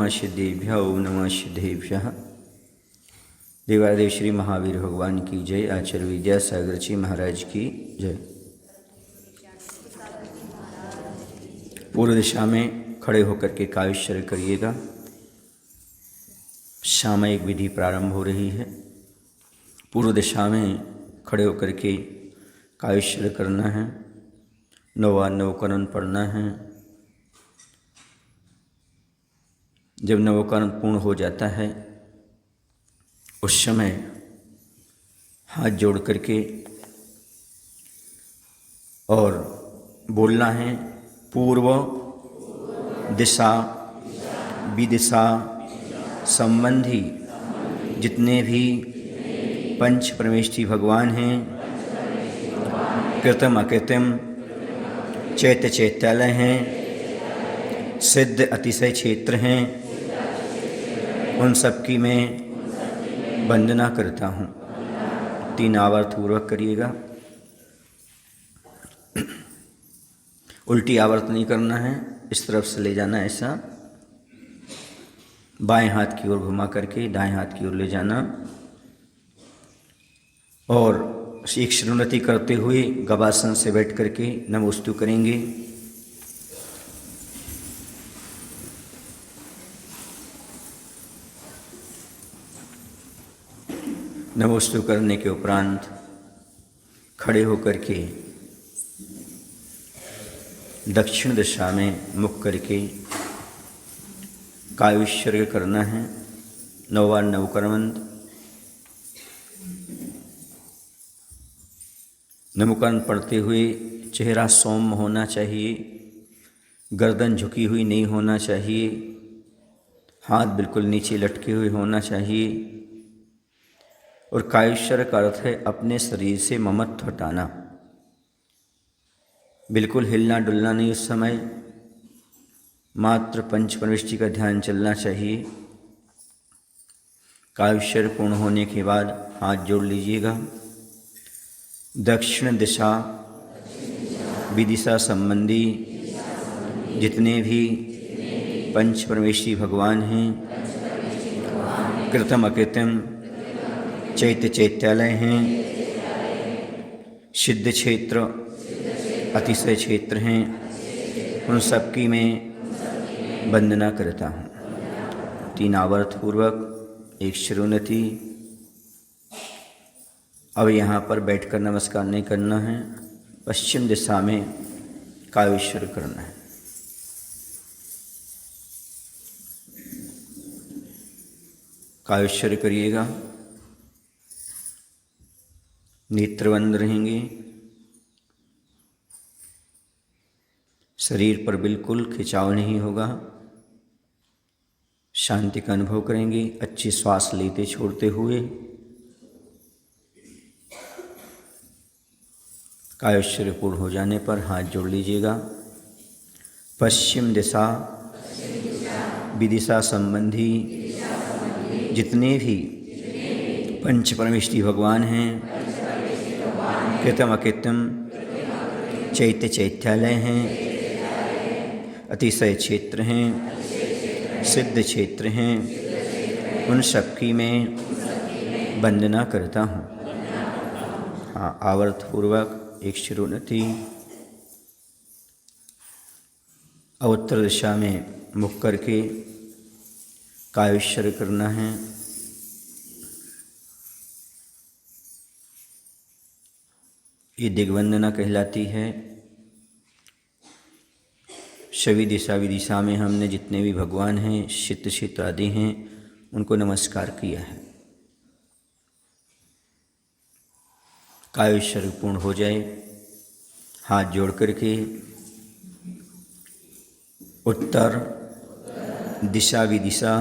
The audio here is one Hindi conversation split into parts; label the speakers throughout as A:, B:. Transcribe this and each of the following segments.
A: नमः सिद्धेभ्यो नमः सिद्धेभ्यः। देवादेव श्री महावीर भगवान की जय। आचार्य विद्यासागर जी महाराज की जय। पूर्व दिशा में खड़े होकर के कायश्चर्य करिएगा। सामयिक विधि प्रारंभ हो रही है। पूर्व दिशा में खड़े होकर के कायश्चर्य करना है। नवकरण पढ़ना है। जब नवकरण पूर्ण हो जाता है उस समय हाथ जोड़ करके और बोलना है, पूर्व दिशा विदिशा संबंधी जितने भी पंच परमेष्ठी भगवान हैं, कृतम अकृतम चैत्य चैत्यालय हैं, सिद्ध अतिशय क्षेत्र हैं, उन सबकी मैं वंदना करता हूँ। 3 आवर्त पूर्वक करिएगा। उल्टी आवर्त नहीं करना है, इस तरफ से ले जाना, ऐसा बाएं हाथ की ओर घुमा करके दाएं हाथ की ओर ले जाना और एक श्रीनति करते हुए गवासन से बैठ करके नमोस्तु करेंगे। नमोस्तु करने के उपरांत खड़े होकर के दक्षिण दिशा में मुख करके कायोत्सर्ग करना है। नवकरण नमोकरण पढ़ते हुए चेहरा सौम्य होना चाहिए, गर्दन झुकी हुई नहीं होना चाहिए, हाथ बिल्कुल नीचे लटके हुए होना चाहिए। और कायश्चर्य का अर्थ है अपने शरीर से ममत्व हटाना। बिल्कुल हिलना डुलना नहीं उस समय, मात्र पंच परमेष्ठी का ध्यान चलना चाहिए। कायश्चर्य पूर्ण होने के बाद हाथ जोड़ लीजिएगा। दक्षिण दिशा विदिशा संबंधी जितने भी पंच परमेष्ठी भगवान हैं, कृतम अकृतम चैत्य चैत्यालय हैं, सिद्ध क्षेत्र अतिशय क्षेत्र हैं, उन सबकी मैं वंदना करता हूँ। 3 आवर्त पूर्वक एक श्रीनति। अब यहाँ पर बैठकर नमस्कार नहीं करना है, पश्चिम दिशा में कायोत्सर्ग करना है। कायोत्सर्ग करिएगा। नेत्र बंद रहेंगे। शरीर पर बिल्कुल खिंचाव नहीं होगा। शांति का अनुभव करेंगे अच्छी श्वास लेते छोड़ते हुए। कायोत्सर्ग पूर्ण हो जाने पर हाथ जोड़ लीजिएगा। पश्चिम दिशा विदिशा संबंधी जितने भी पंच परमेष्ठी भगवान हैं, कृतम अकृतम चैत्य चैत्यालय हैं, अतिशय क्षेत्र हैं, सिद्ध क्षेत्र हैं, उन सबकी मैं वंदना करता हूँ। हाँ, आवर्त पूर्वक एक श्रीनति। उत्तर दिशा में मुख करके कायोत्सर्ग करना है। ये दिग्वंदना कहलाती है। सभी दिशा विदिशा में हमने जितने भी भगवान हैं, चित्त चित्र आदि हैं, उनको नमस्कार किया है। कायोत्सर्ग पूर्ण हो जाए, हाथ जोड़ करके उत्तर दिशा विदिशा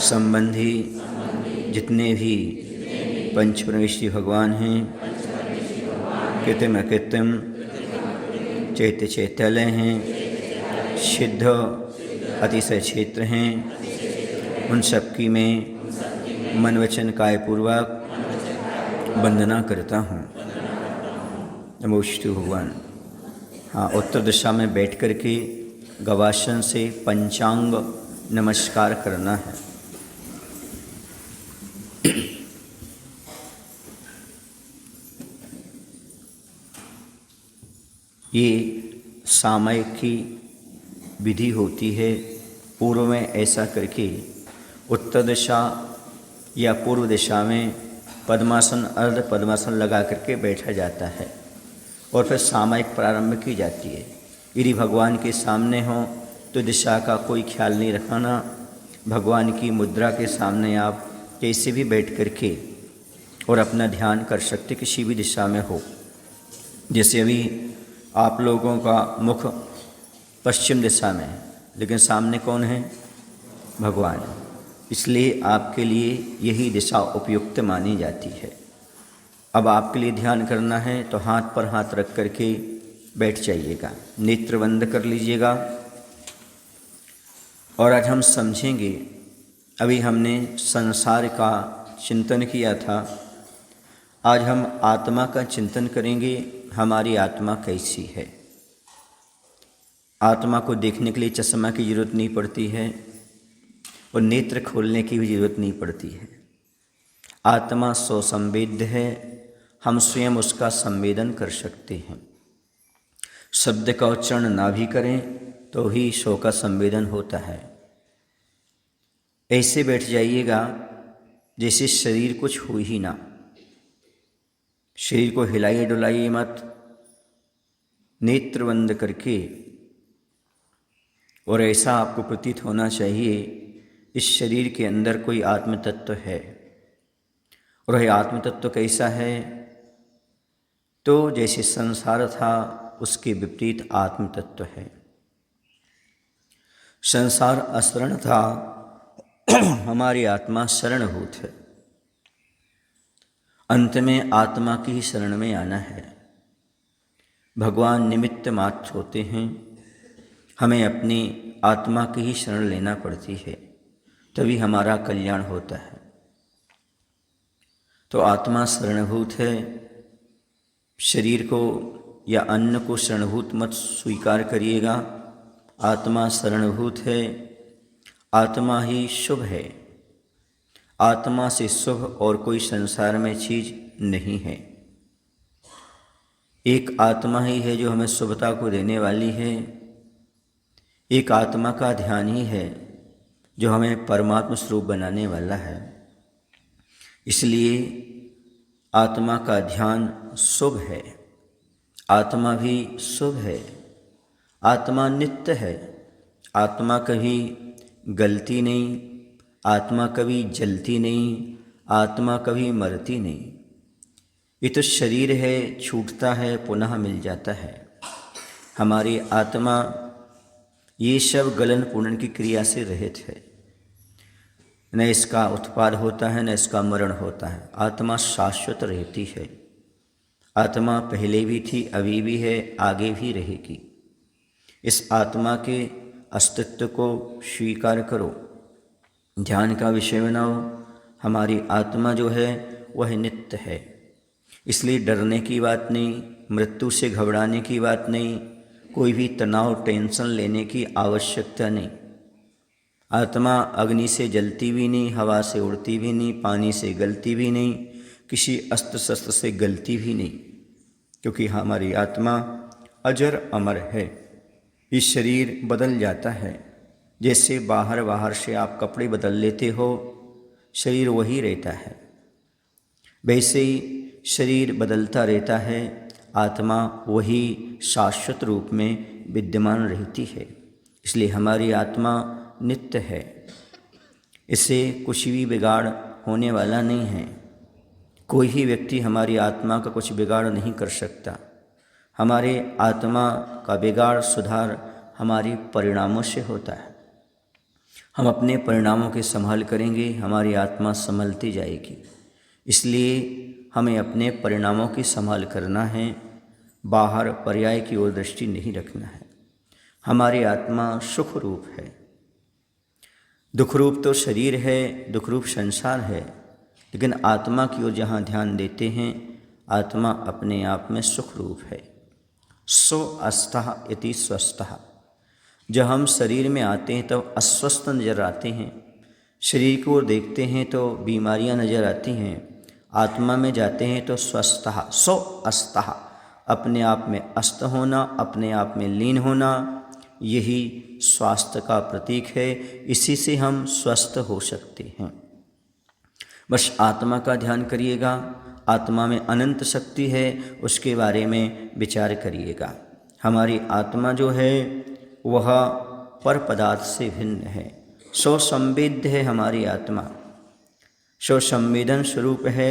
A: संबंधी जितने भी पंच परमेष्ठी भगवान हैं, कृतम अकृतम चैत्य चैत्यालय हैं, सिद्ध अतिशय क्षेत्र हैं, उन सबकी मैं मन वचन कायपूर्वक वंदना करता हूँ। नमोस्तु भगवान। हाँ, उत्तर दिशा में बैठ कर के गवासन से पंचांग नमस्कार करना है। ये सामयिक की विधि होती है। पूर्व में ऐसा करके उत्तर दिशा या पूर्व दिशा में पद्मासन अर्ध पद्मासन लगा करके बैठा जाता है और फिर सामयिक प्रारंभ की जाती है। यदि भगवान के सामने हो तो दिशा का कोई ख्याल नहीं रखना। भगवान की मुद्रा के सामने आप कैसे भी बैठ करके और अपना ध्यान कर सकते, किसी भी दिशा में हो। जैसे अभी आप लोगों का मुख पश्चिम दिशा में है, लेकिन सामने कौन है? भगवान। इसलिए आपके लिए यही दिशा उपयुक्त मानी जाती है। अब आपके लिए ध्यान करना है तो हाथ पर हाथ रख करके बैठ जाइएगा, नेत्र बंद कर लीजिएगा। और आज हम समझेंगे, अभी हमने संसार का चिंतन किया था, आज हम आत्मा का चिंतन करेंगे। हमारी आत्मा कैसी है? आत्मा को देखने के लिए चश्मा की जरूरत नहीं पड़ती है और नेत्र खोलने की भी जरूरत नहीं पड़ती है। आत्मा स्वसंवेद्य है, हम स्वयं उसका संवेदन कर सकते हैं। शब्द का उच्चारण ना भी करें तो ही स्व का संवेदन होता है। ऐसे बैठ जाइएगा जैसे शरीर कुछ हो ही ना। शरीर को हिलाइए डुलाइए मत, नेत्र बंद करके। और ऐसा आपको प्रतीत होना चाहिए इस शरीर के अंदर कोई आत्म तत्व है। और यह आत्म तत्व कैसा है? तो जैसे संसार था उसके विपरीत आत्म तत्व है। संसार अशरण था, हमारी आत्मा शरणभूत है। अंत में आत्मा की ही शरण में आना है। भगवान निमित्त मात्र होते हैं, हमें अपनी आत्मा की ही शरण लेना पड़ती है, तभी हमारा कल्याण होता है। तो आत्मा शरणभूत है। शरीर को या अन्न को शरणभूत मत स्वीकार करिएगा। आत्मा शरणभूत है। आत्मा ही शुभ है। आत्मा से शुभ और कोई संसार में चीज नहीं है। एक आत्मा ही है जो हमें शुभता को देने वाली है। एक आत्मा का ध्यान ही है जो हमें परमात्मा स्वरूप बनाने वाला है। इसलिए आत्मा का ध्यान शुभ है। आत्मा भी शुभ है। आत्मा नित्य है। आत्मा कभी गलती नहीं, आत्मा कभी जलती नहीं, आत्मा कभी मरती नहीं। ये तो शरीर है, छूटता है, पुनः मिल जाता है। हमारी आत्मा ये सब गलन पूर्णन की क्रिया से रहित है। न इसका उत्पाद होता है, न इसका मरण होता है। आत्मा शाश्वत रहती है। आत्मा पहले भी थी, अभी भी है, आगे भी रहेगी। इस आत्मा के अस्तित्व को स्वीकार करो, ध्यान का विषय बनाओ। हमारी आत्मा जो है वह नित्य है। इसलिए डरने की बात नहीं, मृत्यु से घबराने की बात नहीं, कोई भी तनाव टेंशन लेने की आवश्यकता नहीं। आत्मा अग्नि से जलती भी नहीं, हवा से उड़ती भी नहीं, पानी से गलती भी नहीं, किसी अस्त्र शस्त्र से गलती भी नहीं, क्योंकि हमारी आत्मा अजर अमर है। ये शरीर बदल जाता है। जैसे बाहर से आप कपड़े बदल लेते हो, शरीर वही रहता है, वैसे ही शरीर बदलता रहता है। आत्मा वही शाश्वत रूप में विद्यमान रहती है। इसलिए हमारी आत्मा नित्य है। इससे कुछ भी बिगाड़ होने वाला नहीं है। कोई ही व्यक्ति हमारी आत्मा का कुछ बिगाड़ नहीं कर सकता। हमारे आत्मा का बिगाड़ सुधार हमारे परिणामों से होता है। हम अपने परिणामों के संभाल करेंगे, हमारी आत्मा संभलती जाएगी। इसलिए हमें अपने परिणामों की संभाल करना है, बाहर पर्याय की ओर दृष्टि नहीं रखना है। हमारी आत्मा सुख रूप है। दुख रूप तो शरीर है, दुख रूप संसार है, लेकिन आत्मा की ओर जहाँ ध्यान देते हैं, आत्मा अपने आप में सुख रूप है। सो अस्थः इति स्वस्थः। जब हम शरीर में आते हैं तब अस्वस्थ नज़र आते हैं, शरीर को देखते हैं तो बीमारियां नज़र आती हैं। आत्मा में जाते हैं तो स्वस्थः सो अस्तः, अपने आप में अस्त होना, अपने आप में लीन होना, यही स्वास्थ्य का प्रतीक है। इसी से हम स्वस्थ हो सकते हैं। बस आत्मा का ध्यान करिएगा, आत्मा में अनंत शक्ति है, उसके बारे में विचार करिएगा। हमारी आत्मा जो है वह पर पदार्थ से भिन्न है, स्वसंवेद्य है हमारी आत्मा, स्वसंवेदन स्वरूप है,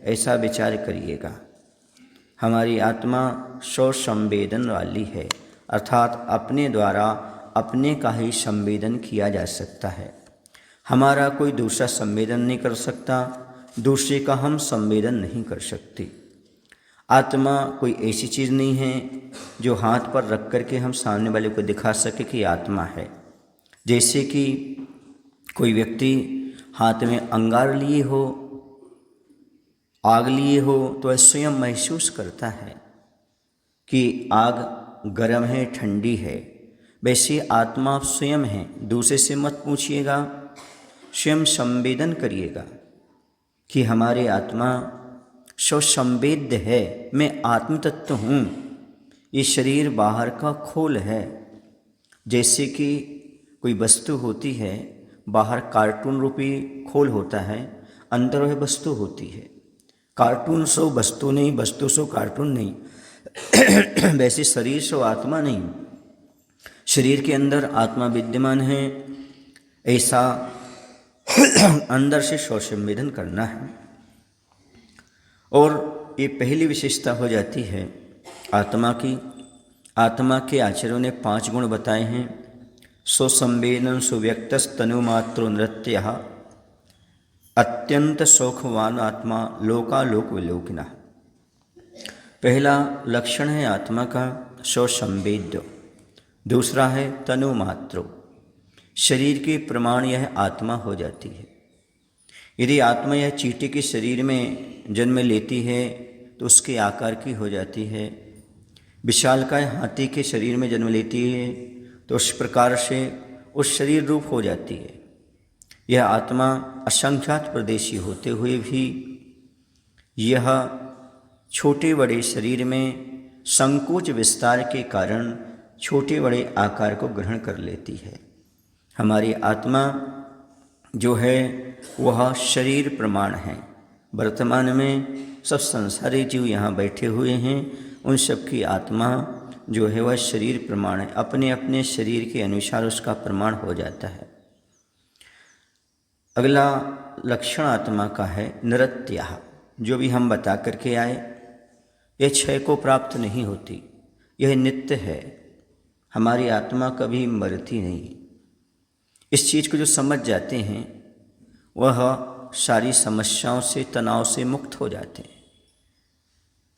A: ऐसा विचार करिएगा। हमारी आत्मा स्वसंवेदन वाली है, अर्थात अपने द्वारा अपने का ही संवेदन किया जा सकता है। हमारा कोई दूसरा संवेदन नहीं कर सकता, दूसरे का हम संवेदन नहीं कर सकते। आत्मा कोई ऐसी चीज़ नहीं है जो हाथ पर रख करके हम सामने वाले को दिखा सके कि आत्मा है। जैसे कि कोई व्यक्ति हाथ में अंगार लिए हो, आग लिए हो, तो वह स्वयं महसूस करता है कि आग गर्म है, ठंडी है। वैसे आत्मा स्वयं है, दूसरे से मत पूछिएगा, स्वयं संवेदन करिएगा कि हमारी आत्मा स्वसंवेद्य है। मैं आत्म तत्व हूँ, ये शरीर बाहर का खोल है। जैसे कि कोई वस्तु होती है, बाहर कार्टून रूपी खोल होता है, अंदर वह वस्तु होती है। कार्टून सो वस्तु नहीं, वस्तु सो कार्टून नहीं। वैसे शरीर सो आत्मा नहीं, शरीर के अंदर आत्मा विद्यमान है, ऐसा अंदर से स्वसंवेदन करना है। और ये पहली विशेषता हो जाती है आत्मा की। आत्मा के आचार्यों ने 5 गुण बताए हैं। स्वसंवेदन सुव्यक्तस्तनुमात्रो नृत्यः, अत्यंत शौखवान आत्मा लोकालोक विलोकिना। पहला लक्षण है आत्मा का स्वसंवेद्य। दूसरा है तनुमात्रो, शरीर के प्रमाण यह आत्मा हो जाती है। यदि आत्मा यह चींटी के शरीर में जन्म लेती है तो उसके आकार की हो जाती है। विशालकाय हाथी के शरीर में जन्म लेती है तो उस प्रकार से उस शरीर रूप हो जाती है। यह आत्मा असंख्यात प्रदेशी होते हुए भी यह छोटे बड़े शरीर में संकोच विस्तार के कारण छोटे बड़े आकार को ग्रहण कर लेती है। हमारी आत्मा जो है वह शरीर प्रमाण है। वर्तमान में सब संसारी जीव यहाँ बैठे हुए हैं, उन सब की आत्मा जो है वह शरीर प्रमाण है, अपने अपने शरीर के अनुसार उसका प्रमाण हो जाता है। अगला लक्षण आत्मा का है निरत्यः। जो भी हम बता करके आए, यह क्षय को प्राप्त नहीं होती, यह नित्य है। हमारी आत्मा कभी मरती नहीं। इस चीज़ को जो समझ जाते हैं वह सारी समस्याओं से, तनाव से मुक्त हो जाते हैं।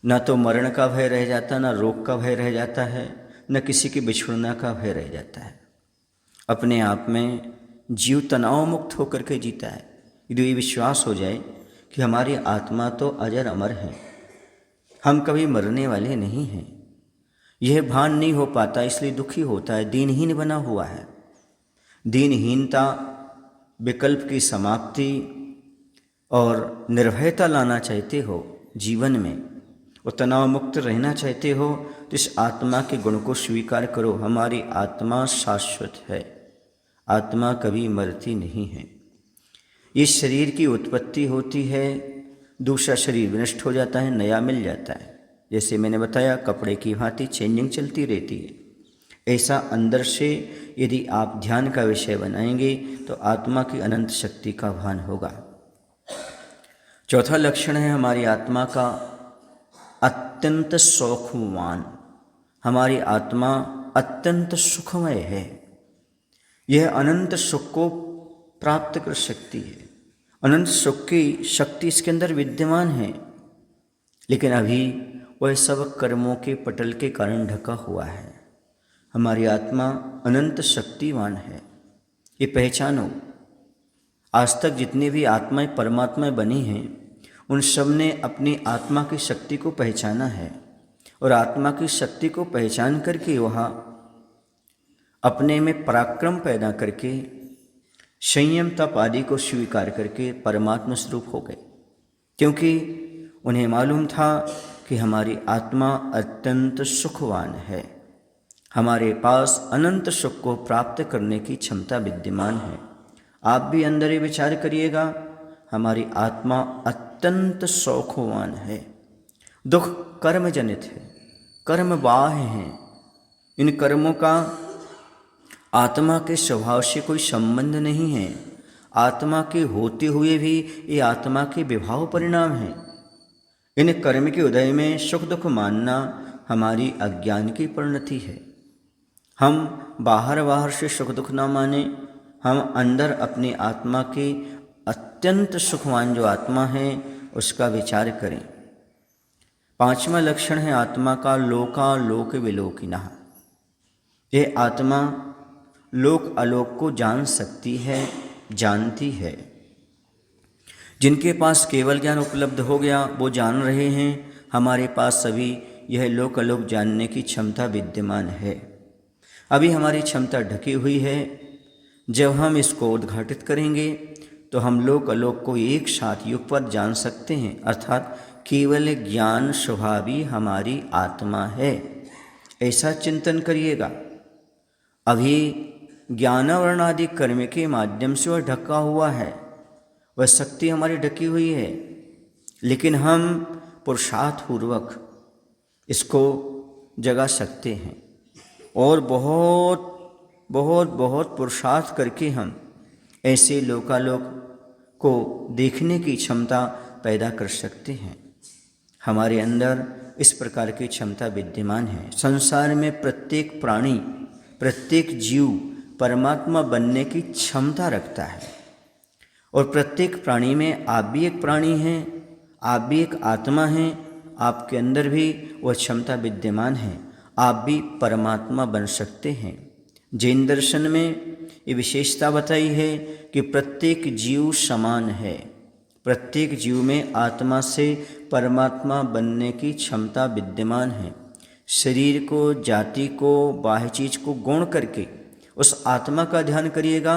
A: न तो मरण का भय रह जाता, न रोग का भय रह जाता है, न किसी के बिछुड़ना का भय रह जाता है। अपने आप में जीव तनाव मुक्त होकर के जीता है। यदि ये विश्वास हो जाए कि हमारी आत्मा तो अजर अमर है, हम कभी मरने वाले नहीं हैं, यह भान नहीं हो पाता, इसलिए दुखी होता है, दीनहीन बना हुआ है। दीनहीनता, विकल्प की समाप्ति और निर्भयता लाना चाहते हो जीवन में, और तनाव मुक्त रहना चाहते हो, तो इस आत्मा के गुण को स्वीकार करो। हमारी आत्मा शाश्वत है, आत्मा कभी मरती नहीं है। इस शरीर की उत्पत्ति होती है, दूसरा शरीर विनष्ट हो जाता है, नया मिल जाता है। जैसे मैंने बताया, कपड़े की भांति चेंजिंग चलती रहती है। ऐसा अंदर से यदि आप ध्यान का विषय बनाएंगे तो आत्मा की अनंत शक्ति का भान होगा। चौथा लक्षण है हमारी आत्मा का अत्यंत शौखवान। हमारी आत्मा अत्यंत सुखमय है, यह अनंत सुख को प्राप्त कर सकती है। अनंत सुख की शक्ति इसके अंदर विद्यमान है, लेकिन अभी वह सब कर्मों के पटल के कारण ढका हुआ है। हमारी आत्मा अनंत शक्तिवान है, ये पहचानो। आज तक जितनी भी आत्माएं परमात्माएं बनी हैं, उन सब ने अपनी आत्मा की शक्ति को पहचाना है, और आत्मा की शक्ति को पहचान करके वह अपने में पराक्रम पैदा करके संयम तप आदि को स्वीकार करके परमात्मा स्वरूप हो गए, क्योंकि उन्हें मालूम था कि हमारी आत्मा अत्यंत सुखवान है, हमारे पास अनंत सुख को प्राप्त करने की क्षमता विद्यमान है। आप भी अंदर ही विचार करिएगा, हमारी आत्मा अत्यंत सुखवान है। दुख कर्म जनित है, कर्म बाह्य हैं। इन कर्मों का आत्मा के स्वभाव से कोई संबंध नहीं है। आत्मा के होते हुए भी ये आत्मा के विभाव परिणाम हैं। इन कर्म के उदय में सुख दुख मानना हमारी अज्ञान की परिणति है। हम बाहर से सुख दुख ना माने, हम अंदर अपनी आत्मा के अत्यंत सुखवान जो आत्मा है उसका विचार करें। पांचवा लक्षण है आत्मा का लोकालोक विलोकिनः। ये आत्मा लोक आलोक को जान सकती है, जानती है। जिनके पास केवल ज्ञान उपलब्ध हो गया वो जान रहे हैं, हमारे पास सभी यह लोक आलोक जानने की क्षमता विद्यमान है। अभी हमारी क्षमता ढकी हुई है। जब हम इसको उद्घाटित करेंगे तो हम लोक आलोक को एक साथ युगपत जान सकते हैं, अर्थात केवल ज्ञान स्वभावी हमारी आत्मा है, ऐसा चिंतन करिएगा। अभी ज्ञानावरण आदि कर्म के माध्यम से वह ढका हुआ है, वह शक्ति हमारी ढकी हुई है, लेकिन हम पुरुषार्थ पूर्वक इसको जगा सकते हैं और बहुत बहुत बहुत पुरुषार्थ करके हम ऐसे लोकालोक को देखने की क्षमता पैदा कर सकते हैं। हमारे अंदर इस प्रकार की क्षमता विद्यमान है। संसार में प्रत्येक प्राणी, प्रत्येक जीव परमात्मा बनने की क्षमता रखता है और प्रत्येक प्राणी में आप भी एक प्राणी हैं, आप भी एक आत्मा हैं, आपके अंदर भी वह क्षमता विद्यमान है। आप भी परमात्मा बन सकते हैं। जैन दर्शन में ये विशेषता बताई है कि प्रत्येक जीव समान है, प्रत्येक जीव में आत्मा से परमात्मा बनने की क्षमता विद्यमान है। शरीर को, जाति को, बाह्य चीज को गौण करके उस आत्मा का ध्यान करिएगा,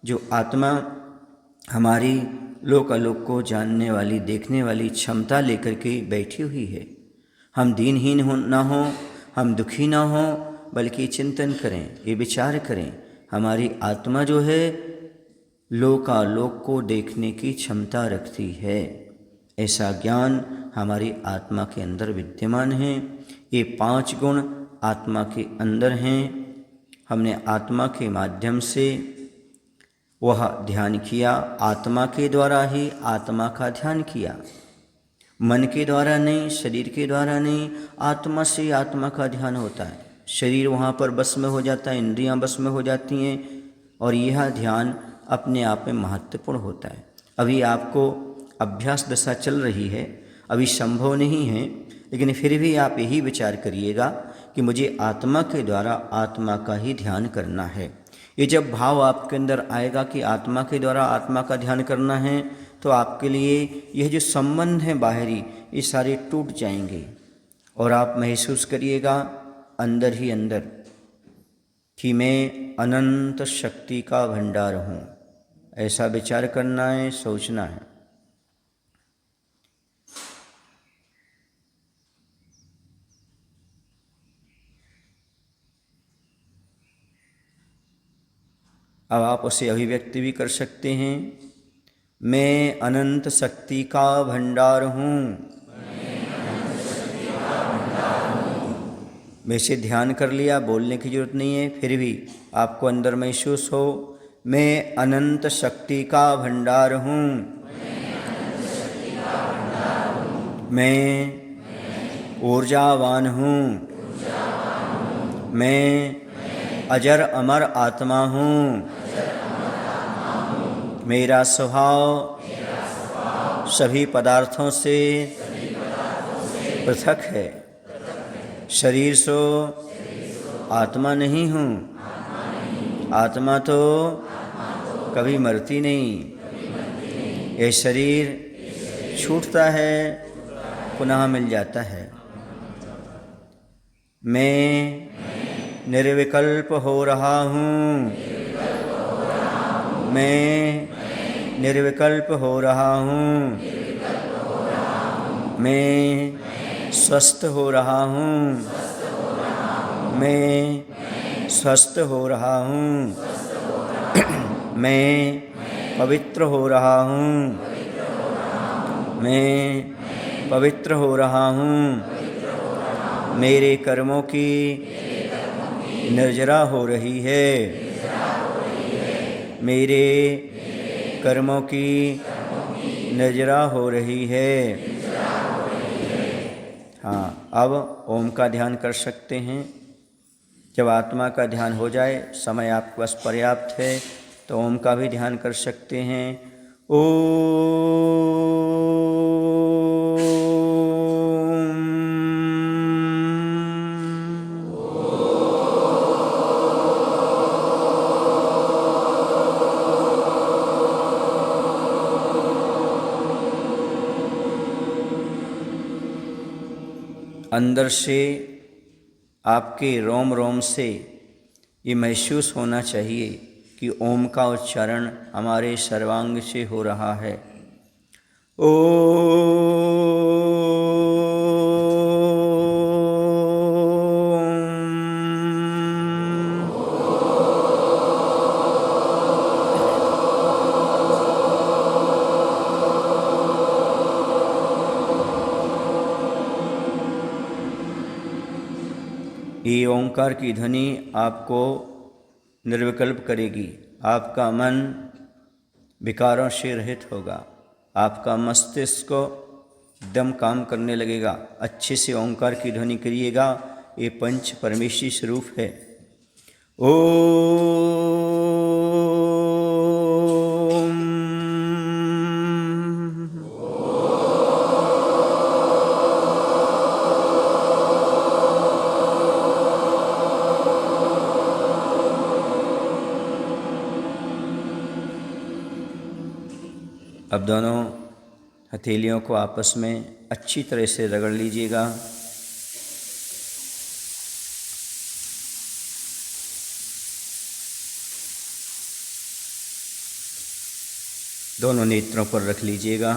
A: जो आत्मा हमारी लोक आलोक को जानने वाली, देखने वाली क्षमता लेकर के बैठी हुई है। हम दीनहीन ना हो, हम दुखी ना हो, बल्कि चिंतन करें, ये विचार करें, हमारी आत्मा जो है लोकालोक को देखने की क्षमता रखती है। ऐसा ज्ञान हमारी आत्मा के अंदर विद्यमान है। ये 5 गुण आत्मा के अंदर हैं। हमने आत्मा के माध्यम से वह ध्यान किया, आत्मा के द्वारा ही आत्मा का ध्यान किया, मन के द्वारा नहीं, शरीर के द्वारा नहीं, आत्मा से आत्मा का ध्यान होता है। शरीर वहाँ पर बस में हो जाता है, इंद्रियां बस में हो जाती हैं और यह ध्यान अपने आप में महत्वपूर्ण होता है। अभी आपको अभ्यास दशा चल रही है, अभी संभव नहीं है, लेकिन फिर भी आप यही विचार करिएगा कि मुझे आत्मा के द्वारा आत्मा का ही ध्यान करना है। ये जब भाव आपके अंदर आएगा कि आत्मा के द्वारा आत्मा का ध्यान करना है, तो आपके लिए यह जो संबंध है बाहरी, ये सारे टूट जाएंगे और आप महसूस करिएगा अंदर ही अंदर कि मैं अनंत शक्ति का भंडार हूँ। ऐसा विचार करना है, सोचना है। अब आप उसे अभिव्यक्ति भी कर सकते हैं, मैं अनंत शक्ति का भंडार हूँ। वैसे ध्यान कर लिया, बोलने की जरूरत नहीं है, फिर भी आपको अंदर महसूस हो, मैं अनंत शक्ति का भंडार हूँ। मैं ऊर्जावान हूँ। मैं अजर अमर आत्मा हूँ। मेरा स्वभाव सभी पदार्थों से पृथक है। शरीर सो आत्मा नहीं हूँ। आत्मा तो कभी मरती नहीं। ये शरीर छूटता है, पुनः मिल जाता है। मैं निर्विकल्प हो रहा हूँ। मैं निर्विकल्प हो रहा हूँ। मैं स्वस्थ हो रहा हूँ। मैं स्वस्थ हो रहा हूँ। मैं पवित्र हो रहा हूँ। मैं पवित्र हो रहा हूँ। मेरे कर्मों की निर्जरा हो रही है। मेरे कर्मों की निर्जरा हो रही है। हाँ, अब ओम का ध्यान कर सकते हैं। जब आत्मा का ध्यान हो जाए, समय आपके पास पर्याप्त है, तो ओम का भी ध्यान कर सकते हैं। ओम। अंदर से आपके रोम रोम से ये महसूस होना चाहिए कि ओम का उच्चारण हमारे सर्वांग से हो रहा है। ये ओंकार की ध्वनि आपको निर्विकल्प करेगी। आपका मन विकारों से रहित होगा। आपका मस्तिष्क एकदम काम करने लगेगा। अच्छे से ओंकार की ध्वनि करिएगा। ये पंच परमेश्वरी स्वरूप है। अब दोनों हथेलियों को आपस में अच्छी तरह से रगड़ लीजिएगा। दोनों नेत्रों पर रख लीजिएगा।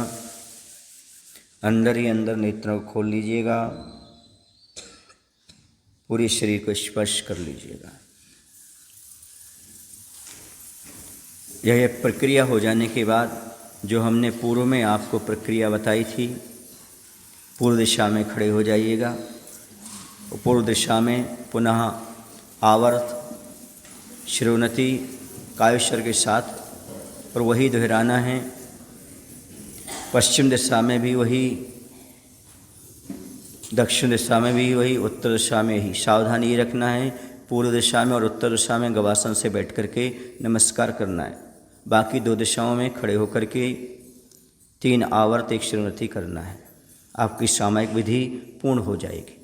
A: अंदर ही अंदर नेत्रों को खोल लीजिएगा। पूरे शरीर को स्पर्श कर लीजिएगा। यह प्रक्रिया हो जाने के बाद जो हमने पूर्व में आपको प्रक्रिया बताई थी, पूर्व दिशा में खड़े हो जाइएगा। पूर्व दिशा में पुनः आवर्त शिरोन्नति कायेश्वर के साथ, और वही दोहराना है। पश्चिम दिशा में भी वही, दक्षिण दिशा में भी वही, उत्तर दिशा में ही। सावधानी ये रखना है, पूर्व दिशा में और उत्तर दिशा में गवासन से बैठ करके नमस्कार करना है। बाकी दो दिशाओं में खड़े होकर के 3 आवर्त एक शिरोन्नति करना है। आपकी सामयिक विधि पूर्ण हो जाएगी।